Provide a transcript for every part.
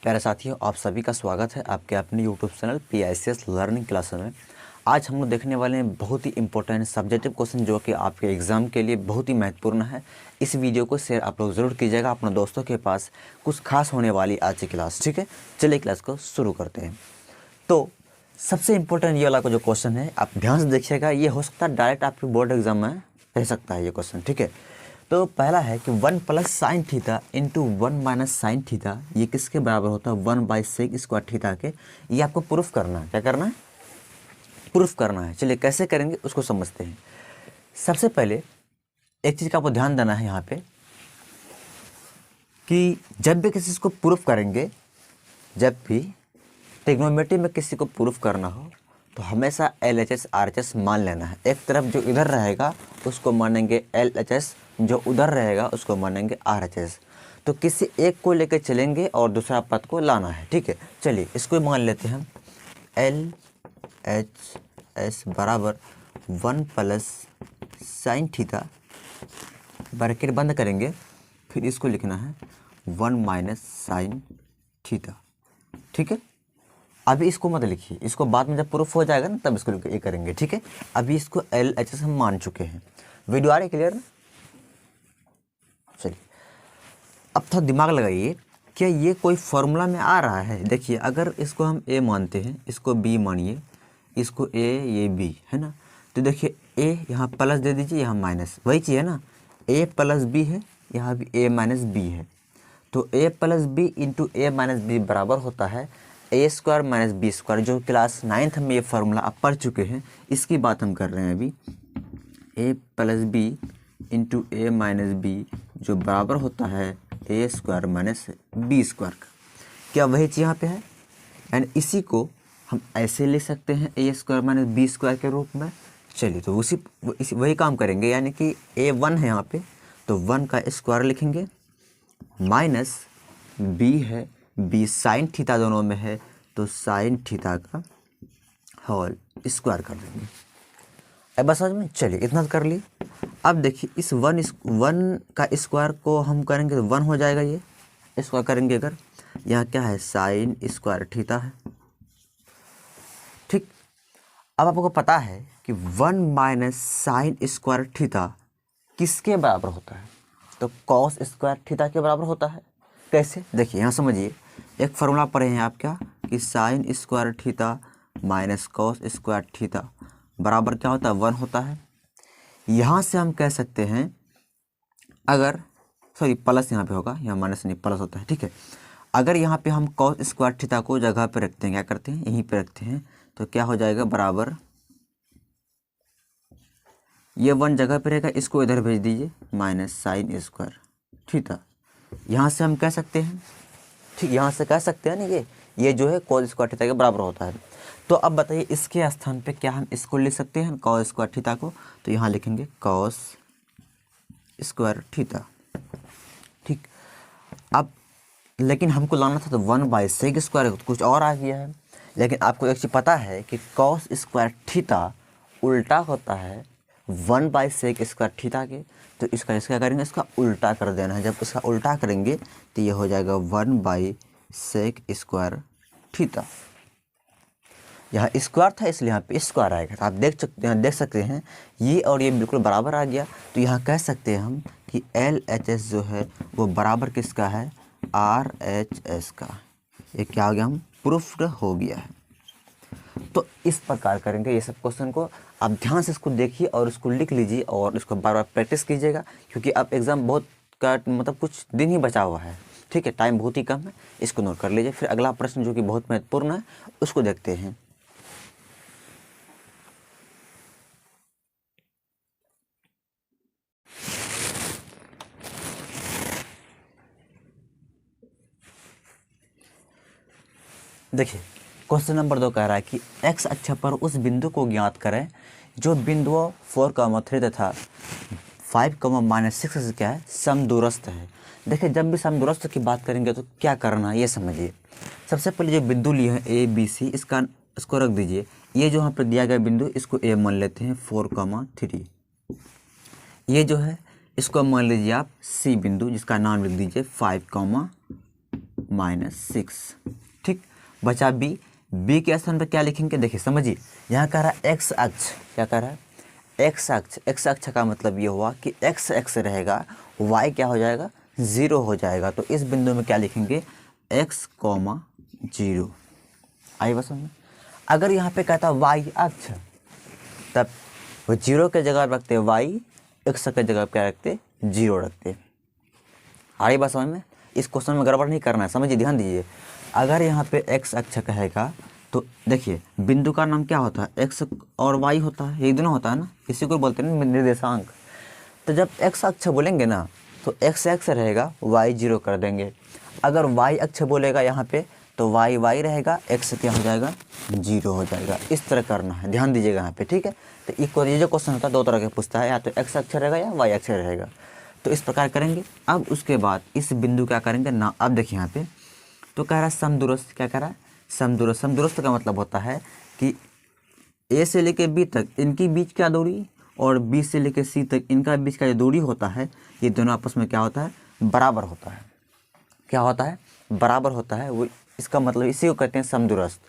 प्यारे साथियों, आप सभी का स्वागत है आपके अपने YouTube channel PICS learning class में। आज हम लोग देखने वाले हैं बहुत ही इंपॉर्टेंट सब्जेक्टिव क्वेश्चन जो कि आपके एग्जाम के लिए बहुत ही महत्वपूर्ण है। इस वीडियो को शेयर आप लोग ज़रूर कीजिएगा अपने दोस्तों के पास। कुछ खास होने वाली आज की क्लास, ठीक है। चलिए क्लास को शुरू करते हैं। तो सबसे इम्पोर्टेंट ये वाला जो क्वेश्चन है, आप ध्यान से देखिएगा। ये हो सकता है डायरेक्ट आपके बोर्ड एग्जाम में रह सकता है ये क्वेश्चन, ठीक है। तो पहला है कि 1 plus sine theta into 1 minus sine theta ये किसके बराबर होता है? 1/sec स्क्वायर थीटा के। ये आपको प्रूफ करना है। क्या करना है? प्रूफ करना है। चलिए कैसे करेंगे उसको समझते हैं। सबसे पहले एक चीज़ का आपको ध्यान देना है यहाँ पे कि जब भी किसी चीज़ को प्रूफ करेंगे, जब भी ट्रिग्नोमेट्री में किसी को प्रूफ करना हो तो हमेशा LHS RHS मान लेना है। एक तरफ जो इधर रहेगा उसको मानेंगे LHS, जो उधर रहेगा उसको मानेंगे RHS। तो किसी एक को लेकर चलेंगे और दूसरा पद को लाना है, ठीक है। चलिए इसको मान लेते हैं। LHS बराबर 1 प्लस साइन थीटा, ब्रैकेट बंद करेंगे, फिर इसको लिखना है 1 माइनस साइन थीटा, ठीक है। अभी इसको मत लिखिए, इसको बाद में जब प्रूफ हो जाएगा ना तब इसको ये करेंगे, ठीक है। अभी इसको LHS हम मान चुके हैं। वीडियो आ रही क्लियर ना? चलिए अब थोड़ा दिमाग लगाइए, क्या ये कोई फॉर्मूला में आ रहा है? देखिए अगर इसको हम A मानते हैं, इसको B मानिए, इसको A ये B है ना। तो देखिए A यहाँ प्लस दे दीजिए, यहाँ माइनस, वही चीज़ है ना। A प्लस B है, यहाँ भी A माइनस B है। तो A plus B into A minus B बराबर होता है A square minus B square. जो क्लास 9th में ये फार्मूला आप पढ़ चुके हैं, इसकी बात हम कर रहे हैं अभी। A plus B into A minus B जो बराबर होता है A square minus B square का। क्या वही चीज़ यहाँ पे है? एंड इसी को हम ऐसे लिख सकते हैं A square minus B square के रूप में। चलिए तो वही काम करेंगे, यानी कि A1 है यहाँ पे, तो 1 का स्क्वायर लिखेंगे, माइनस B है, B साइन थीटा दोनों में है, तो साइन थीटा का होल स्क्वायर कर देंगे। अब बस समझ में? चलिए इतना कर लिए। अब देखिए इस 1 का स्क्वायर को हम करेंगे तो 1 हो जाएगा। ये स्क्वायर करेंगे अगर, यहाँ क्या है? साइन स्क्वायर थीटा है, ठीक। अब आपको पता है कि 1 माइनस साइन स्क्वायर थीटा किसके बराबर होता है? तो कॉस स्क्वायर थीटा के बराबर होता है। कैसे? देखिए यहाँ समझिए, एक फार्मूला पढ़े हैं आप क्या कि sine square theta minus cos square theta बराबर क्या होता है? 1 होता है। यहाँ से हम कह सकते हैं, अगर सॉरी प्लस यहाँ पे होगा, यहाँ माइनस नहीं प्लस होता है, ठीक है। अगर यहाँ पे हम कॉस स्क्वायर थीटा को जगह पे रखते हैं, क्या करते हैं? यहीं पे रखते हैं, तो क्या हो जाएगा? बराबर ये 1 जगह पे रहेगा, इसको इधर भेज दीजिए, माइनस साइन स्क्वायर थीटा। यहाँ से हम कह सकते हैं, ठीक, यहाँ से कह सकते हैं ना, ये जो है कॉस स्क्वायर थीटा के बराबर होता है। तो अब बताइए इसके स्थान पे क्या हम इसको लिख सकते हैं कॉस स्क्वायर थीटा को? तो यहाँ लिखेंगे कॉस स्क्वायर थीटा, ठीक। अब लेकिन हमको लाना था तो 1/sec स्क्वायर, कुछ और आ गया है। लेकिन आपको एक चीज़ पता है कि कॉस स्क्वायर थीटा उल्टा होता है 1/sec स्क्वायर थीटा के। तो इसका क्या करेंगे? इसका उल्टा कर देना है। जब इसका उल्टा करेंगे तो ये हो जाएगा 1/sec स्क्वायर थीटा। यहाँ स्क्वायर था इसलिए यहाँ पे स्क्वायर आएगा। तो आप देख सकते हैं ये और ये बिल्कुल बराबर आ गया। तो यहाँ कह सकते हैं हम कि LHS जो है वो बराबर किसका है? RHS का। ये क्या हो गया? हम प्रूफ्ड हो गया है। तो इस प्रकार करेंगे ये सब क्वेश्चन को। आप ध्यान से इसको देखिए और इसको लिख लीजिए और इसको बार बार प्रैक्टिस कीजिएगा, क्योंकि अब एग्ज़ाम बहुत का मतलब कुछ दिन ही बचा हुआ है, ठीक है। टाइम बहुत ही कम है, इसको नोट कर लीजिए। फिर अगला प्रश्न जो कि बहुत महत्वपूर्ण है उसको देखते हैं। देखिए क्वेश्चन नंबर 2 कह रहा है कि x अक्ष पर उस बिंदु को ज्ञात करें जो बिंदुओं 4,3 तथा 5,-6 से क्या है? समदूरस्थ है। देखिए जब भी समदूरस्थ की बात करेंगे तो क्या करना है ये समझिए। सबसे पहले जो बिंदु लिए हैं ABC, इसको रख दीजिए। ये जो यहाँ पर दिया गया बिंदु, इसको A मान लेते हैं 4,3। ये जो है इसको मान लीजिए आप C बिंदु, जिसका नाम लिख दीजिए 5,6। -6। ठीक, बचा बी। बी के स्थान पर क्या लिखेंगे, देखिए समझिए, यहाँ कह रहा है एक्स अक्ष, क्या कह रहा है, एक्स अक्ष। एक्स अक्ष का मतलब ये हुआ कि एक्स एक्स रहेगा, वाई क्या हो जाएगा, 0 हो जाएगा। तो इस बिंदु में क्या लिखेंगे, x, 0। आई बस में। अगर यहाँ पे कहता वाई अक्ष, तब वो 0 के जगह रखते वाई, एक्स के जगह क्या रखते, 0 रखते। आई बात समझ में। इस क्वेश्चन में गड़बड़ नहीं करना है, समझिए, ध्यान दीजिए। अगर यहाँ पे x अक्ष कहेगा तो देखिए बिंदु का नाम क्या होता है, x और y होता है, यही दोनों होता है ना, इसी को बोलते हैं निर्देशांक। तो जब x अक्ष बोलेंगे ना तो x x रहेगा, y 0 कर देंगे। अगर y अक्ष बोलेगा यहाँ पे तो y y रहेगा, x क्या हो जाएगा, 0 हो जाएगा। इस तरह करना है, ध्यान दीजिएगा यहाँ पे, ठीक है। तो ये जो क्वेश्चन होता है दो तरह के पूछता है, या तो x अक्ष रहेगा या y अक्ष रहेगा। तो इस प्रकार करेंगे। अब उसके बाद इस बिंदु क्या करेंगे ना, अब देखिए यहाँ पे तो कह रहा है समदूरस्थ, क्या कह रहा है, समदूरस्थ। समदूरस्थ का मतलब होता है कि ए से लेके बी तक इनकी बीच क्या दूरी, और बी से लेके सी तक इनका बीच का जो दूरी होता है, ये दोनों आपस में क्या होता है, बराबर होता है। क्या होता है, बराबर होता है। वो इसका मतलब इसी को कहते हैं समदूरस्थ।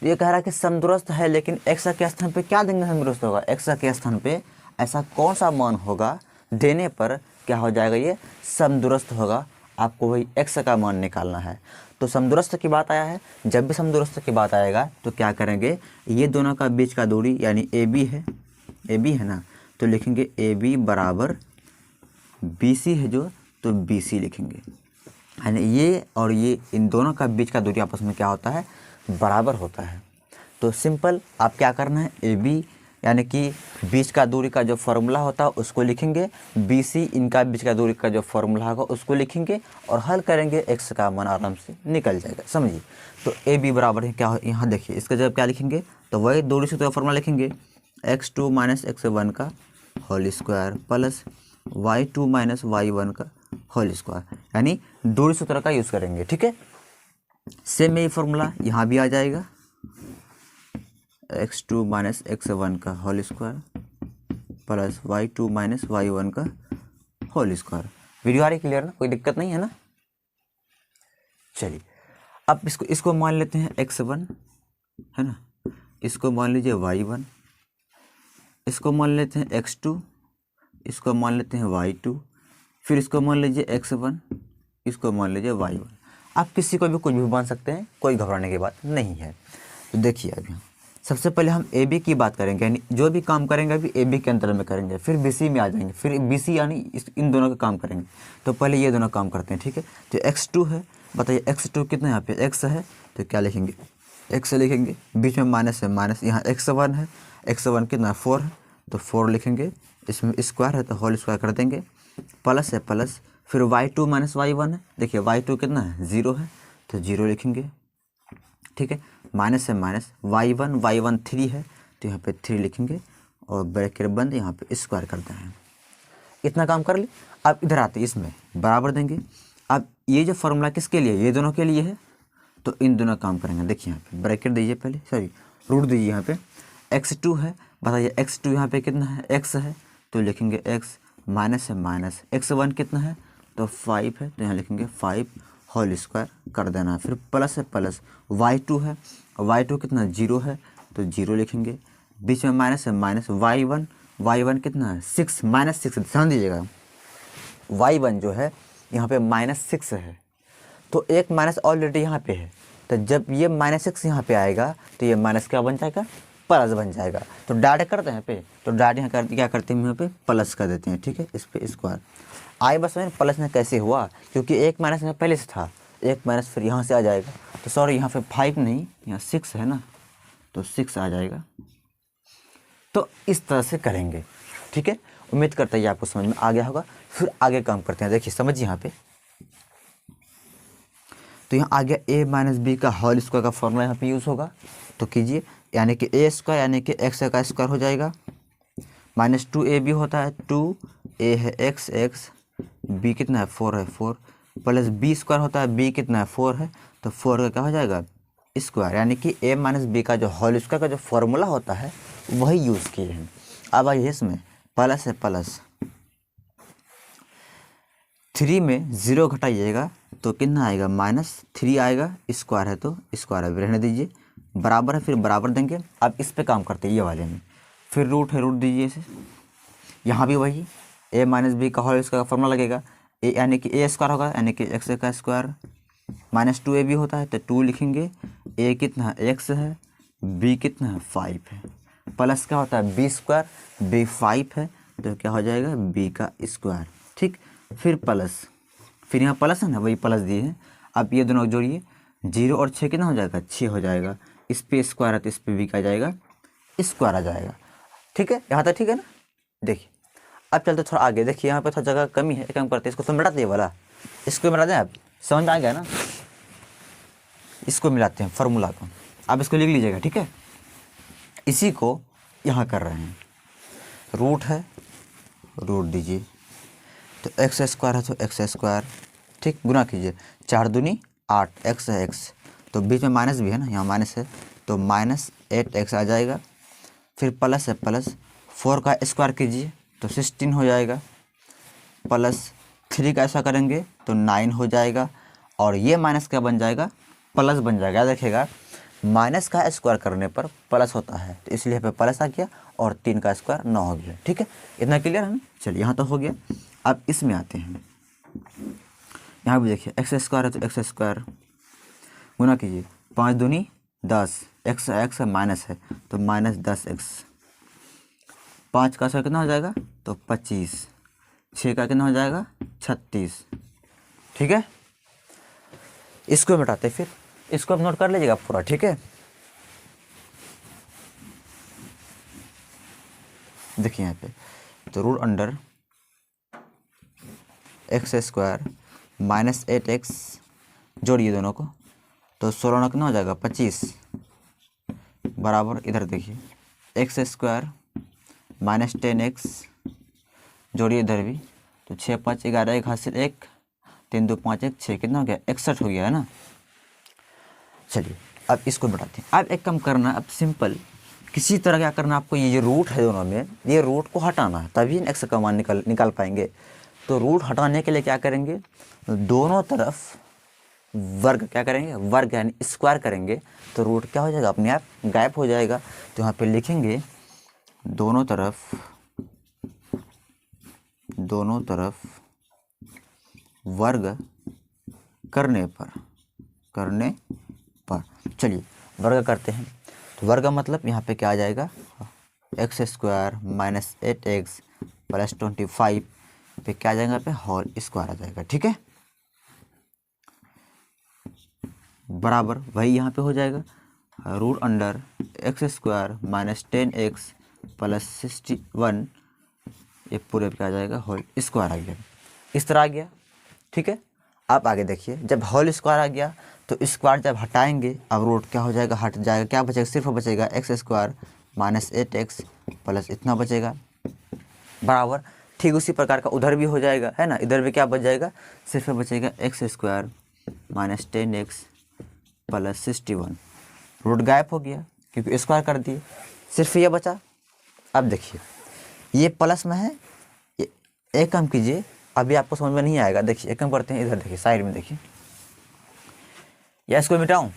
तो ये कह रहा है कि समदूरस्थ है, लेकिन एक्स के स्थान पे क्या देंगे, समदूरस्थ होगा। एक्स के स्थान पे ऐसा कौन सा मान होगा देने पर क्या हो जाएगा, ये समदूरस्थ होगा। आपको वही एक्स का मान निकालना है। तो समदूरस्थ की बात आया है, जब भी समदूरस्थ की बात आएगा तो क्या करेंगे, ये दोनों का बीच का दूरी यानी ए बी है, ए बी है ना, तो लिखेंगे ए बी बराबर बी सी है जो, तो बी सी लिखेंगे, यानी ये और ये इन दोनों का बीच का दूरी आपस में क्या होता है, बराबर होता है। तो सिंपल आप क्या करना है, ए बी यानी कि बीच का दूरी का जो फॉर्मूला होता है उसको लिखेंगे, बी सी इनका बीच का दूरी का जो फॉर्मूला होगा उसको लिखेंगे, और हल करेंगे, एक्स का मान आराम से निकल जाएगा, समझिए। तो ए बी बराबर है क्या, यहाँ देखिए इसका जब क्या लिखेंगे, तो वही दूरी सूत्र का फॉर्मूला लिखेंगे, x2 - x1 का whole square plus y2 - y1 का होल स्क्वायर, यानी दूरी सूत्र का यूज़ करेंगे, ठीक है। सेम यही फॉर्मूला यहाँ भी आ जाएगा, x2 - x1 का whole square plus y2 - y1 का होल स्क्वायर। वीडियो आ रही क्लियर ना, कोई दिक्कत नहीं है ना। चलिए अब इसको मान लेते हैं x1 है ना, इसको मान लीजिए y1, इसको मान लेते हैं x2, इसको मान लेते हैं y2, फिर इसको मान लीजिए x1, इसको मान लीजिए y1। आप किसी को भी कुछ भी मान सकते हैं, कोई घबराने की बात नहीं है। तो देखिए अब यहाँ सबसे पहले हम ए बी की बात करेंगे, यानी जो भी काम करेंगे अभी ए बी के अंतर में करेंगे, फिर बी सी में आ जाएंगे, फिर बी सी यानी इन दोनों का काम करेंगे। तो पहले ये दोनों काम करते हैं, ठीक है। तो x2 है, बताइए x2 कितना, यहाँ पे x है, तो क्या लिखेंगे, x लिखेंगे, बीच में माइनस है, माइनस, यहाँ x1 है, x1 कितना 4 है, तो 4 लिखेंगे, इसमें स्क्वायर है तो होल स्क्वायर कर देंगे, प्लस है प्लस, फिर y2 - y1 है, देखिए y2 कितना है, 0 है, तो 0 लिखेंगे, ठीक है। माइनस है माइनस, y1 3 है, तो यहाँ पे 3 लिखेंगे, और ब्रैकेट बंद, यहाँ पे स्क्वायर करते हैं। इतना काम कर ली। अब इधर आते इसमें बराबर देंगे। अब ये जो फॉर्मूला किसके लिए, ये दोनों के लिए है, तो इन दोनों काम करेंगे। देखिए यहाँ पे ब्रैकेट दीजिए, पहले सॉरी रूट दीजिए, यहाँ पे x2 है, बताइए x2 यहाँ पे कितना है, x है, तो लिखेंगे x, माइनस है माइनस, x1 कितना है, तो 5 है, तो यहाँ लिखेंगे 5 होल स्क्वायर कर देना है, फिर प्लस है प्लस, y2 है, y2 कितना 0 है, तो 0 लिखेंगे, बीच में माइनस है माइनस, y1 कितना है 6, -6, ध्यान दीजिएगा, y1 जो है यहाँ पे -6 है, तो एक माइनस ऑलरेडी यहाँ पे है, तो जब ये -6 यहाँ पे आएगा तो ये माइनस क्या बन जाएगा, प्लस बन जाएगा। तो डाट करते हैं यहाँ पे, तो डाट यहाँ क्या करते हैं, यहाँ पे प्लस कर देते हैं, ठीक है। इस पे स्क्वायर आई बस में प्लस में कैसे हुआ, क्योंकि एक माइनस में पहले से था, एक माइनस फिर यहाँ से आ जाएगा, तो सॉरी यहाँ पे 5 नहीं, यहाँ 6 है ना, तो 6 आ जाएगा। तो इस तरह से करेंगे, ठीक है। उम्मीद करते हैं आपको समझ में आ गया होगा। फिर आगे काम करते हैं, देखिए समझिए यहाँ पे, तो यहाँ आ गया a - b का होल स्क्वायर का फॉर्मूला यहाँ पे यूज़ होगा, तो कीजिए, यानी कि a स्क्वायर यानी कि x का स्क्वायर हो जाएगा, -2ab होता है, 2a है x, b कितना है 4 है, 4 प्लस b स्क्वायर होता है, b कितना है 4 है, तो 4 का क्या हो जाएगा स्क्वायर, यानी कि a - b का जो होल स्क्वायर का जो फॉर्मूला होता है वही यूज़ किए हैं। अब आइए इसमें प्लस है प्लस, 3 में 0 घटाइएगा तो कितना आएगा, -3 आएगा, स्क्वायर है तो स्क्वायर है, रहने दीजिए, बराबर है फिर बराबर देंगे। अब इस पे काम करते हैं ये वाले में, फिर रूट है, रूट दीजिए इसे, यहाँ भी वही a माइनस बी का होल इसका फॉर्मूला लगेगा, a यानी कि a स्क्वायर होगा, यानी कि x का स्क्वायर, -2ab होता है तो 2 लिखेंगे, a कितना है x है, b कितना है 5 है, प्लस क्या होता है b स्क्वायर, b 5 है तो क्या हो जाएगा b का स्क्वायर, ठीक। फिर प्लस, फिर यहाँ प्लस है ना, वही प्लस दिए हैं। अब ये दोनों जोड़िए, 0 और 6 कितना हो जाएगा, 6 हो जाएगा, इस पे स्क्वायर है तो इस पे भी क्या आ जाएगा, स्क्वायर आ जाएगा, ठीक है, यहाँ तक ठीक है ना। देखिए अब चलते थोड़ा आगे, देखिए यहाँ पे थोड़ा जगह कमी है, एक काम करते हैं, इसको तो मिटा दिए वाला, इसको मिला दें, आप समझ में आ गया ना, इसको मिलाते हैं फार्मूला को, आप इसको लिख लीजिएगा, ठीक है। इसी को यहाँ कर रहे हैं, रूट है, रूट दीजिए, तो एक्स स्क्वायर है तो एक्स स्क्वायर, ठीक, गुना कीजिए, 4 दूनी 8, एक्स है एक्स, तो बीच में माइनस भी है ना, यहाँ माइनस है तो -8x आ जाएगा, फिर प्लस है, प्लस 4 का स्क्वायर कीजिए तो 16 हो जाएगा, प्लस 3 का ऐसा करेंगे तो 9 हो जाएगा, और ये माइनस क्या बन जाएगा, प्लस बन जाएगा। देखिएगा माइनस का स्क्वायर करने पर प्लस होता है, तो इसलिए यहाँ पे प्लस आ गया, और 3 का स्क्वायर 9 हो गया, ठीक है, इतना क्लियर है ना। चलिए यहाँ तो हो गया। अब इसमें आते हैं, यहाँ भी देखिए एक्स स्क्वायर है तो एक्स स्क्वायर, गुना कीजिए, 5 दूनी 10, एक्स एक्स माइनस है तो -10x, 5 का स्क्वायर कितना हो जाएगा तो 25, 6 का कितना हो जाएगा 36, ठीक है। इसको मिटाते फिर, इसको आप नोट कर लीजिएगा पूरा, ठीक है। देखिए यहाँ पे तो root under x square -8x, जोड़िए दोनों को तो 16 कितना हो जाएगा 25, बराबर इधर देखिए एक्स स्क्वायर -10x, जोड़िए इधर भी तो 6 5 11, 1 हाथ से 1, 3 2 5 1 6, कितना हो गया 61 हो गया है ना। चलिए अब इसको बढ़ाते हैं। अब एक काम करना, अब सिंपल किसी तरह क्या करना आपको, ये जो रूट है दोनों में, ये रूट को हटाना है, तभी एक्स का मान निकाल पाएंगे। तो रूट हटाने के लिए क्या करेंगे, दोनों तरफ वर्ग क्या करेंगे, वर्ग यानी स्क्वायर करेंगे, तो रूट क्या हो जाएगा, अपने आप गायब हो जाएगा। तो यहाँ पे लिखेंगे दोनों तरफ वर्ग करने पर, चलिए वर्ग करते हैं। तो वर्ग मतलब यहाँ पे क्या आ जाएगा, एक्स स्क्वायर -8x + 25 पे क्या आ जाएगा, पे होल स्क्वायर आ जाएगा, ठीक है, बराबर वही यहाँ पे हो जाएगा, root under x square -10x + 61, ये पूरे पे क्या आ जाएगा, होल स्क्वायर आ गया, इस तरह आ गया, ठीक है। आप आगे देखिए, जब होल स्क्वायर आ गया तो स्क्वायर जब हटाएंगे, अब रूट क्या हो जाएगा, हट जाएगा, क्या बचेगा, सिर्फ बचेगा एक्स स्क्वायर -8x प्लस इतना बचेगा, बराबर। ठीक उसी प्रकार का उधर भी हो जाएगा, है ना, इधर भी क्या बच जाएगा, सिर्फ बचेगा एक्स स्क्वायर -10x + 61, रूट गायब हो गया क्योंकि स्क्वायर कर दिए, सिर्फ ये बचा। अब देखिए ये प्लस में है, ये एक काम कीजिए, अभी आपको समझ में नहीं आएगा, देखिए एक काम करते हैं, इधर देखिए साइड में देखिए, या इसको मिटाऊं,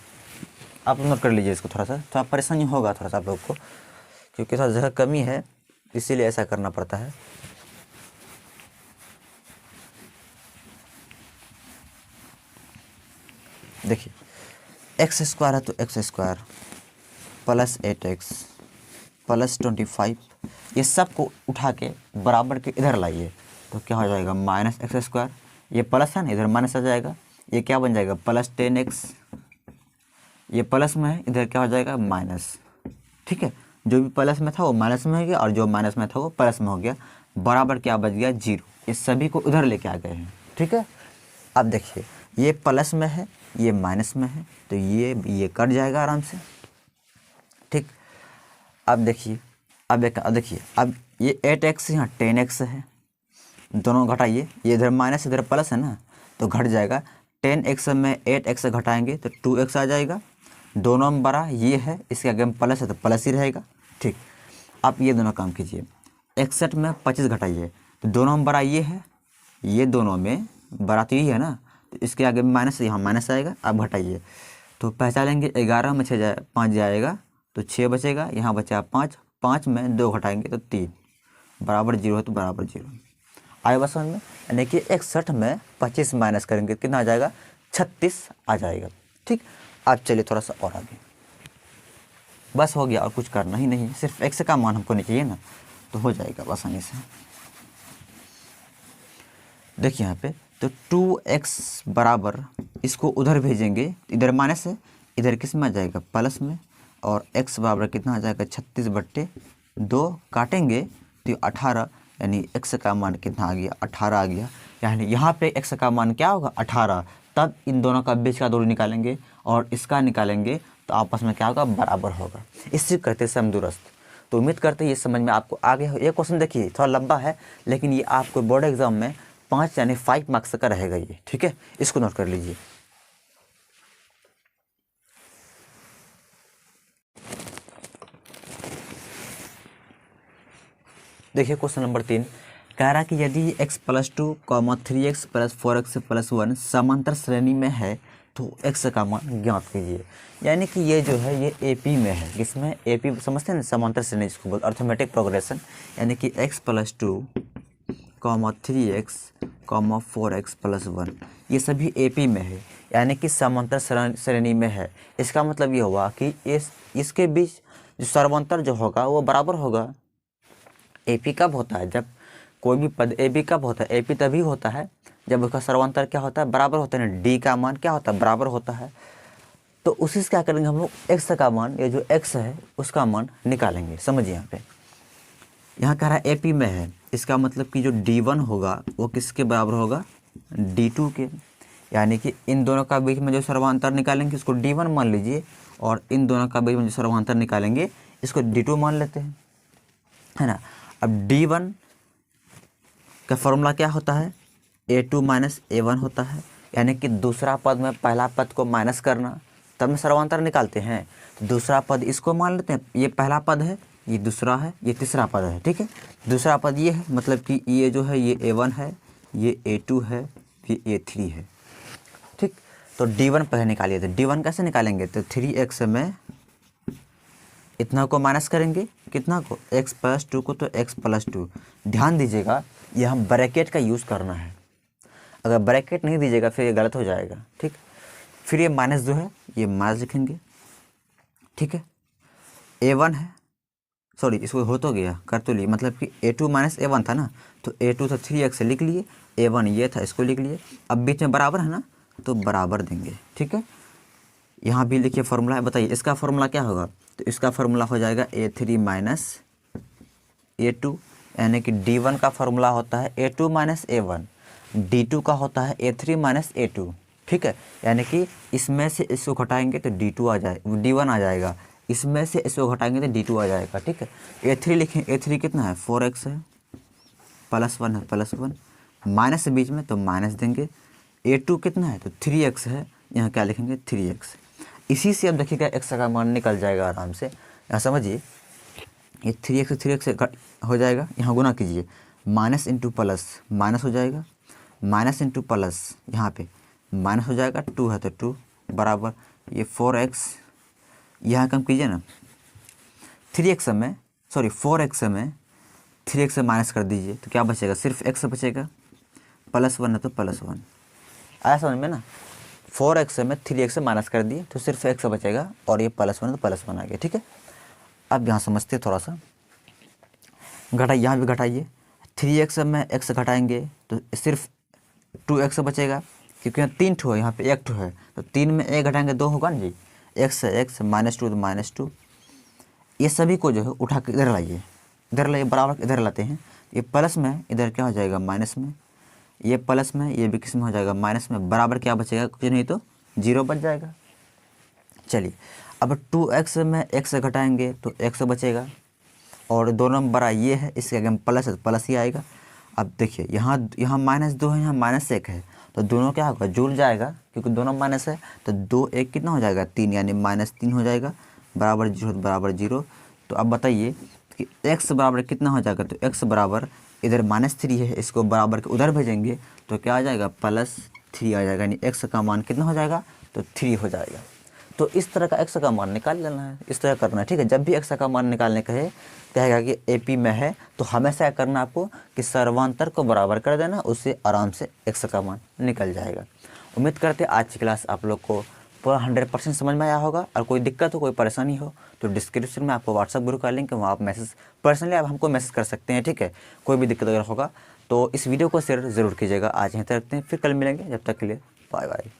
आप नोट कर लीजिए इसको, थोड़ा परेशानी होगा थोड़ा सा आप लोग को, क्योंकि थोड़ा जगह कमी है इसीलिए ऐसा करना पड़ता है। देखिए एक्स स्क्वायर है तो एक्स स्क्वायर +8x + 25, ये सब को उठा के बराबर के इधर लाइए तो क्या हो जाएगा, -x², ये प्लस है ना, इधर माइनस आ जाएगा, ये क्या बन जाएगा +10x, ये प्लस में है, इधर क्या हो जाएगा माइनस, ठीक है। जो भी प्लस में था वो माइनस में हो गया, और जो माइनस में था वो प्लस में हो गया, बराबर क्या बच गया 0, इस सभी को उधर लेके आ गए हैं, ठीक है। अब देखिए ये प्लस में है, ये माइनस में है, तो ये कट जाएगा आराम से, ठीक। अब देखिए, अब देखिए, अब ये 8x यहाँ 10x है, दोनों घटाइए, ये इधर माइनस इधर प्लस है ना, तो घट जाएगा, 10x में 8x घटाएंगे तो 2x आ जाएगा, दोनों में बड़ा ये है, इसके आगे में प्लस है तो प्लस ही रहेगा, ठीक। आप ये दोनों काम कीजिए, 61 में 25 घटाइए तो दोनों में बड़ा ये है, ये दोनों में बड़ा तो यही है ना, तो इसके आगे माइनस, यहाँ माइनस आएगा। आप घटाइए तो पहचानेंगे 11 में 6 5 जाएगा तो 6 बचेगा, यहाँ बचा 5, 5 में 2 घटाएंगे तो 3, बराबर 0 है तो बराबर 0। आए बात समझ में? यानी कि 61 में 25 माइनस करेंगे कितना आ जाएगा, 36 आ जाएगा। ठीक, अब चलिए थोड़ा सा और आगे, बस हो गया और कुछ करना ही नहीं, सिर्फ x का मान हमको नहीं चाहिए ना, तो हो जाएगा आसानी से। देखिए यहाँ पे तो 2x बराबर, इसको उधर भेजेंगे, इधर माइनस है, इधर किस में आ जाएगा, प्लस में, और x बराबर कितना आ जाएगा, 36/2 काटेंगे तो 18, यानी x का मान कितना आ गया, 18 आ गया। यानी यहाँ पे x का मान क्या होगा, 18। तब इन दोनों का बीच का दूरी निकालेंगे और इसका निकालेंगे तो आपस में क्या होगा, बराबर होगा। इसी कहते हैं समदूरस्थ। तो उम्मीद करते हैं ये समझ में आपको आ गया हो। ये क्वेश्चन देखिए थोड़ा लंबा है, लेकिन ये आपको बोर्ड एग्जाम में 5 यानी 5 मार्क्स का रहेगा ये, ठीक है, इसको नोट कर लीजिए। देखिए क्वेश्चन नंबर 3 कह रहा कि यदि x + 2, 3x + 4x + 1 समांतर श्रेणी में है तो x का मान ज्ञात कीजिए। यानी कि ये जो है ये AP में है, किसमें, AP समझते हैं ना, समांतर श्रेणी जिसको बोलते, अर्थमेटिक प्रोग्रेशन। यानी कि x + 2, 3x, 4x + 1 ये सभी AP में है, यानी कि समांतर श्रेणी में है। इसका मतलब ये हुआ कि इसके बीच जो सर्वांतर जो होगा वो बराबर होगा। AP कब होता है, जब कोई भी पद AP कब होता है, AP तभी होता है जब उसका सर्वांतर क्या होता है, बराबर होता है ना, D का मान क्या होता है, बराबर होता है। तो उसी से क्या करेंगे हम लोग, x का मान, ये जो x है उसका मान निकालेंगे। समझिए यहाँ पे, यहाँ कह रहा है AP में है, इसका मतलब कि जो D1 होगा वो किसके बराबर होगा, D2 के। यानी कि इन दोनों का बीच में जो सर्वांतर निकालेंगे इसको D1 मान लीजिए, और इन दोनों का बीच में जो सर्वांतर निकालेंगे इसको D2 मान लेते हैं, है ना। अब D1 का फॉर्मूला क्या होता है, A2 - A1 होता है। यानी कि दूसरा पद में पहला पद को माइनस करना, तब में सर्वांतर निकालते हैं। तो दूसरा पद इसको मान लेते हैं, ये पहला पद है, ये दूसरा है, ये तीसरा पद है, ठीक है। दूसरा पद ये है, मतलब कि ये जो है ये A1 है, ये A2 है, ये A3 है, ठीक। तो D1 पहले निकालिए। तो D1 कैसे निकालेंगे, तो 3x में इतना को माइनस करेंगे, कितना को, x + 2 को, तो x + 2। ध्यान दीजिएगा ये हम ब्रैकेट का यूज़ करना है, अगर ब्रैकेट नहीं दीजिएगा फिर ये गलत हो जाएगा, ठीक। फिर ये -2 है, ये माइनस लिखेंगे, ठीक है। A1 है, सॉरी इसको हो तो गया, कर तो लिए, मतलब कि A2 - A1 था ना, तो A2 था 3x लिख लिए, A1 ये था इसको लिख लिए। अब बीच में बराबर है ना, तो बराबर देंगे, ठीक है। यहाँ भी लिखिए फॉर्मूला है, बताइए इसका फॉर्मूला क्या होगा, तो इसका फॉर्मूला हो जाएगा A3 - A2। यानी कि D1 का फॉर्मूला होता है A2 - A1, D2 का होता है A3 - A2, ठीक है। यानी कि इसमें से इसको घटाएंगे तो D2 आ जाए, D1 आ जाएगा, इसमें से इसको घटाएंगे तो D2 आ जाएगा, ठीक है। A3 लिखें, A3 कितना है, 4x है, +1 है, +1, माइनस से बीच में तो माइनस देंगे। A2 कितना है, तो 3x है, यहाँ क्या लिखेंगे, 3x। इसी से अब देखिएगा x का मान निकल जाएगा आराम से। यहाँ समझिए ये 3x से हो जाएगा, यहाँ गुना कीजिए, माइनस इंटू प्लस माइनस हो जाएगा, माइनस इंटू प्लस यहाँ पे माइनस हो जाएगा, 2 है तो 2 बराबर ये 4x, यहाँ कम कीजिए ना, 3x में, सॉरी 4x में 3x से माइनस कर दीजिए तो क्या बचेगा, सिर्फ x बचेगा, +1 है तो +1। आया समझ में ना, 4x में 3x से माइनस कर दिए तो सिर्फ x बचेगा, और ये +1 है तो +1 आ गया, ठीक है। अब यहाँ समझते हैं थोड़ा सा, घटाइए, यहाँ भी घटाइए, 3x में x घटाएंगे तो सिर्फ 2x बचेगा, क्योंकि यहाँ 3 ठो है, यहाँ पे 1 ठो है, तो 3 में 1 घटाएंगे 2 होगा ना जी, x है x, -2 तो -2। ये सभी को जो है उठा के इधर लाइए, बराबर इधर लाते हैं, ये प्लस में इधर क्या हो जाएगा, माइनस में, ये प्लस में, ये भी किस में हो जाएगा, माइनस में, बराबर क्या बचेगा, कुछ नहीं तो 0 बच जाएगा। चलिए अब 2x में x घटाएंगे तो x बचेगा, और दोनों में बड़ा ये है, इसके आगे प्लस है तो प्लस ही आएगा। अब देखिए यहाँ -2 है, यहाँ -1 है, तो दोनों क्या होगा, जुड़ जाएगा, क्योंकि दोनों माइनस है, तो 2 1 कितना हो जाएगा, 3, यानी -3 हो जाएगा, बराबर 0 बराबर 0। तो अब बताइए कि x बराबर कितना हो जाएगा, तो x बराबर इधर -3 है, इसको बराबर के उधर भेजेंगे तो क्या आ जाएगा +3 आ जाएगा, यानी x का मान कितना हो जाएगा तो 3 हो जाएगा। तो इस तरह का x का मान निकाल लेना है, इस तरह करना है, ठीक है। जब भी x का मान निकालने कहेगा कि AP में है तो हमेशा क्या करना आपको कि सर्वांतर को बराबर कर देना, उससे आराम से x का मान निकल जाएगा। उम्मीद करते हैं आज की क्लास आप लोग को पूरा 100% समझ में आया होगा। और कोई दिक्कत हो, कोई परेशानी हो तो डिस्क्रिप्शन में आपको व्हाट्सअप ग्रुप का लिंक है, वहाँ आप मैसेज पर्सनली आप हमको मैसेज कर सकते हैं, ठीक है। कोई भी दिक्कत अगर होगा तो इस वीडियो को शेयर ज़रूर कीजिएगा। आज यहीं तक रखते हैं, फिर कल मिलेंगे, जब तक के लिए बाय बाय।